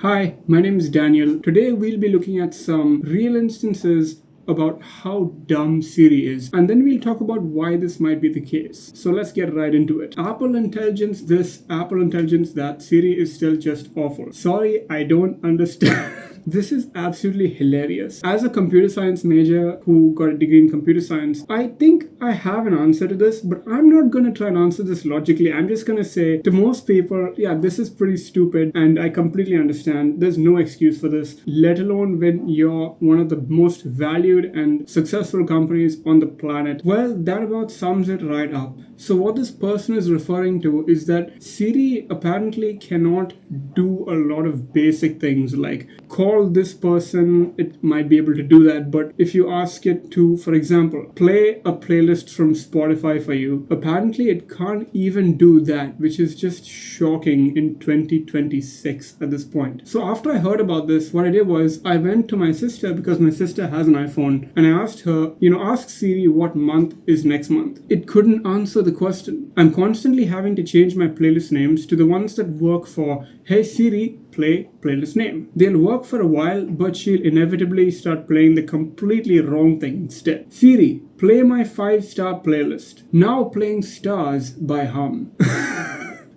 Hi, my name is Daniel. Today we'll be looking at some real instances about how dumb Siri is, and then we'll talk about why this might be the case. So let's get right into it. Apple intelligence this, Apple intelligence that, Siri is still just awful. Sorry, I don't understand. This is absolutely hilarious. As a computer science major who got a degree in computer science, I think I have an answer to this, but I'm not gonna try and answer this logically. I'm just gonna say to most people, yeah, this is pretty stupid, and I completely understand. There's no excuse for this, let alone when you're one of the most valued and successful companies on the planet. Well, that about sums it right up. So what this person is referring to is that Siri apparently cannot do a lot of basic things like call this person. It might be able to do that, but if you ask it to, for example, play a playlist from Spotify for you, apparently it can't even do that, which is just shocking in 2026 at this point. So after I heard about this, what I did was I went to my sister, because my sister has an iPhone, and I asked her, ask Siri what month is next month. It couldn't answer the question. I'm constantly having to change my playlist names to the ones that work for, hey Siri, play playlist name. They'll work for a while, but she'll inevitably start playing the completely wrong thing instead. Siri, play my 5-star playlist. Now playing Stars by Hum.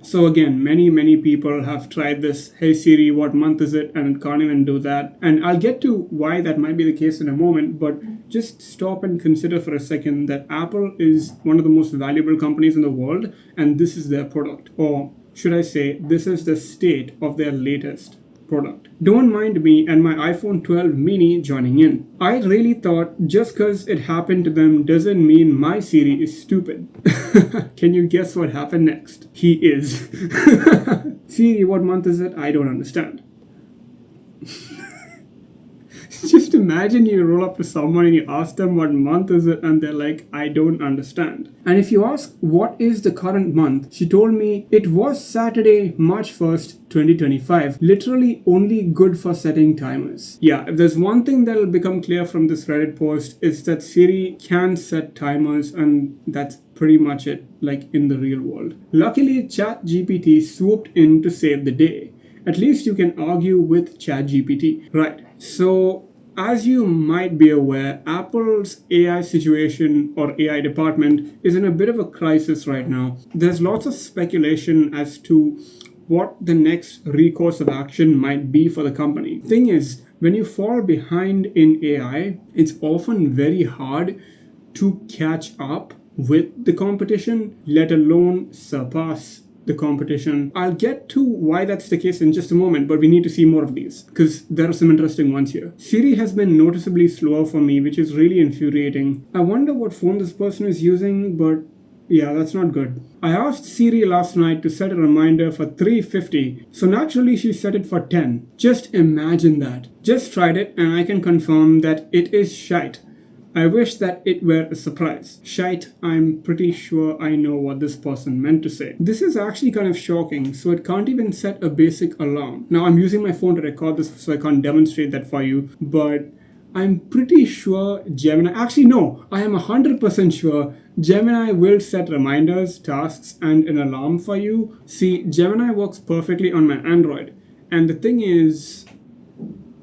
So again, many people have tried this, hey Siri, what month is it? And it can't even do that. And I'll get to why that might be the case in a moment, but just stop and consider for a second that Apple is one of the most valuable companies in the world, and this is their product. Or should I say, this is the state of their latest product. Don't mind me and my iPhone 12 mini joining in. I really thought just because it happened to them doesn't mean my Siri is stupid. Can you guess what happened next? He is. Siri, what month is it? I don't understand. Just imagine you roll up to someone and you ask them what month is it, and they're like, I don't understand. And if you ask what is the current month, she told me it was Saturday, March 1st, 2025. Literally only good for setting timers. Yeah, if there's one thing that'll become clear from this Reddit post, it's that Siri can set timers, and that's pretty much it, like in the real world. Luckily, ChatGPT swooped in to save the day. At least you can argue with ChatGPT. Right, so as you might be aware, Apple's AI situation or AI department is in a bit of a crisis right now. There's lots of speculation as to what the next recourse of action might be for the company. Thing is, when you fall behind in AI, it's often very hard to catch up with the competition, let alone surpass the competition. I'll get to why that's the case in just a moment, but we need to see more of these because there are some interesting ones here. Siri has been noticeably slower for me, which is really infuriating. I wonder what phone this person is using, but yeah, that's not good. I asked Siri last night to set a reminder for 3:50, so naturally she set it for 10. Just imagine that. Just tried it and I can confirm that it is shite. I wish that it were a surprise. Shite, I'm pretty sure I know what this person meant to say. This is actually kind of shocking, so it can't even set a basic alarm. Now I'm using my phone to record this, so I can't demonstrate that for you, but I'm pretty sure Gemini, actually no, I am 100% sure Gemini will set reminders, tasks, and an alarm for you. See, Gemini works perfectly on my Android, and the thing is,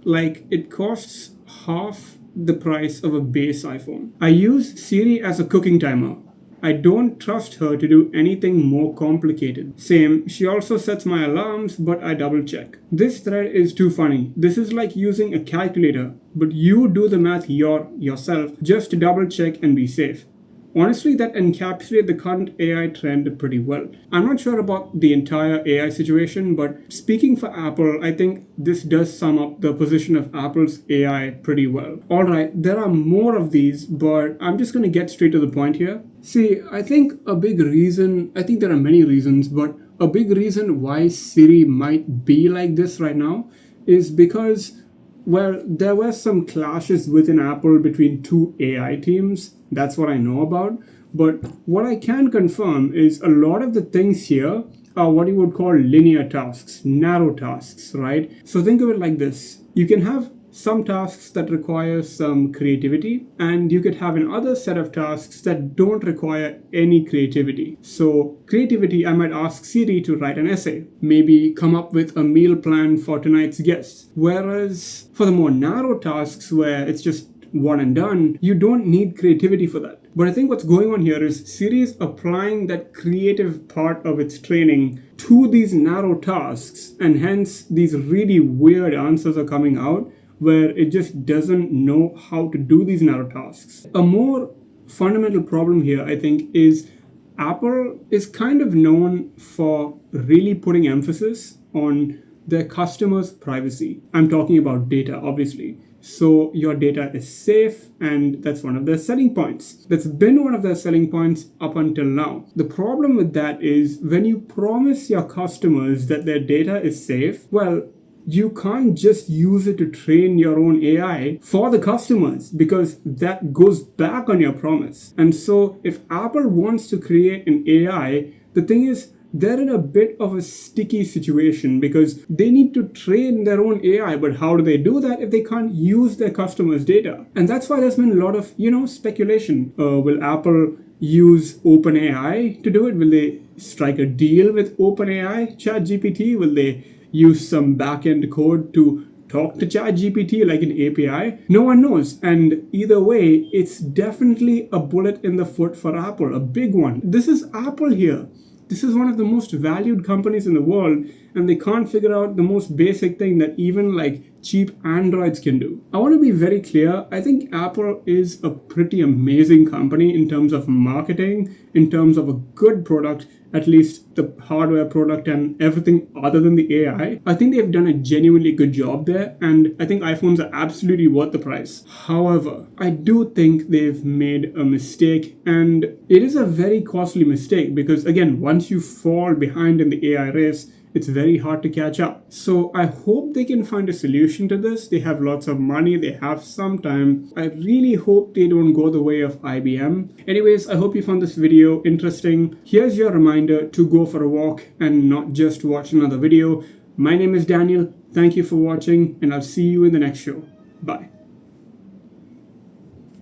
like, it costs half the price of a base iPhone. I use Siri as a cooking timer. I don't trust her to do anything more complicated. Same, she also sets my alarms, but I double check. This thread is too funny. This is like using a calculator, but you do the math yourself just to double check and be safe. Honestly, that encapsulates the current AI trend pretty well. I'm not sure about the entire AI situation, but speaking for Apple, I think this does sum up the position of Apple's AI pretty well. Alright, there are more of these, but I'm just going to get straight to the point here. See, I think there are many reasons, but a big reason why Siri might be like this right now is because, well, there were some clashes within Apple between two AI teams. That's what I know about. But what I can confirm is a lot of the things here are what you would call linear tasks, narrow tasks, right? So think of it like this. You can have some tasks that require some creativity, and you could have another set of tasks that don't require any creativity. So creativity, I might ask Siri to write an essay, maybe come up with a meal plan for tonight's guests. Whereas for the more narrow tasks where it's just one and done, you don't need creativity for that. But I think what's going on here is Siri is applying that creative part of its training to these narrow tasks, and hence these really weird answers are coming out where it just doesn't know how to do these narrow tasks. A more fundamental problem here, I think, is Apple is kind of known for really putting emphasis on their customers' privacy. I'm talking about data, obviously. So your data is safe, and that's one of their selling points. That's been one of their selling points up until now. The problem with that is when you promise your customers that their data is safe, well, you can't just use it to train your own AI for the customers, because that goes back on your promise. And so if Apple wants to create an AI, the thing is, they're in a bit of a sticky situation because they need to train their own AI. But how do they do that if they can't use their customers' data? And that's why there's been a lot of, speculation. Will Apple use OpenAI to do it? Will they strike a deal with OpenAI, ChatGPT? Will they use some back-end code to talk to ChatGPT like an API? No one knows. And either way, it's definitely a bullet in the foot for Apple, a big one. This is Apple here. This is one of the most valued companies in the world, and they can't figure out the most basic thing that even like cheap Androids can do. I want to be very clear. I think Apple is a pretty amazing company in terms of marketing, in terms of a good product, at least the hardware product and everything other than the AI. I think they've done a genuinely good job there, and I think iPhones are absolutely worth the price. However, I do think they've made a mistake, and it is a very costly mistake because, again, once you fall behind in the AI race, it's very hard to catch up. So I hope they can find a solution to this. They have lots of money, they have some time. I really hope they don't go the way of IBM. Anyways, I hope you found this video interesting. Here's your reminder to go for a walk and not just watch another video. My name is Daniel. Thank you for watching, and I'll see you in the next show. Bye.